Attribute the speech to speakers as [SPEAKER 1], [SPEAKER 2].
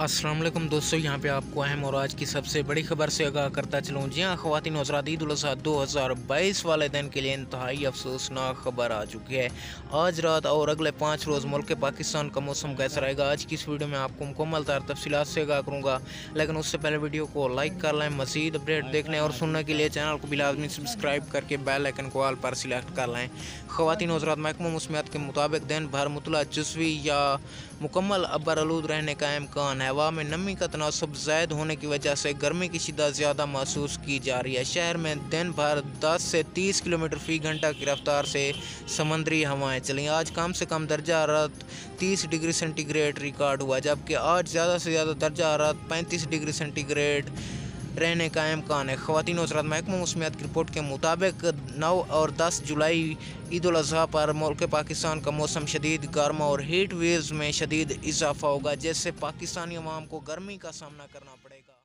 [SPEAKER 1] अस्सलाम वालेकुम दोस्तों, यहाँ पे आपको अहम और आज की सबसे बड़ी खबर से आगाह करता चलूँ। जी हाँ ख़वातीन और हज़रात, ईद उल अज़हा 2022 वाले दिन के लिए इंतहाई अफसोसनाक खबर आ चुकी है। आज रात और अगले 5 रोज़ मुल्क पाकिस्तान का मौसम कैसा रहेगा, आज की इस वीडियो में आपको मुकम्मल तफसीलात से आगाह करूँगा। लेकिन उससे पहले वीडियो को लाइक कर लें। मज़ीद अपडेट देखने और सुनने के लिए चैनल को लाज़मी सब्सक्राइब करके बेल आइकन को ऑल पर सिलेक्ट कर लें। ख़वातीन और हज़रात, महकमा मौसमियात के मुताबिक दिन भर मुतला जुज़वी या मुकम्मल अब्बरआलूद रहने का इम्कान है। हवा में नमी का तनासब ज़ायद होने की वजह से गर्मी की शिद्दत ज़्यादा महसूस की जा रही है। शहर में दिन भर 10 से 30 किलोमीटर फ़ी घंटा की रफ्तार से समंदरी हवाएं चली। आज कम से कम दर्जा हरारत 30 डिग्री सेंटीग्रेड रिकॉर्ड हुआ, जबकि आज ज़्यादा से ज़्यादा दर्जा हरारत 35 डिग्री सेंटीग्रेड रहने का इम्कान है। ख़वातीन और हज़रात, महकमा मौसमियात की रिपोर्ट के मुताबिक 9 और 10 जुलाई ईद उल अज़हा पर मुल्क पाकिस्तान का मौसम शदीद गर्मा और हीट वेव्स में शदीद इजाफा होगा, जिससे पाकिस्तानी अवाम को गर्मी का सामना करना पड़ेगा।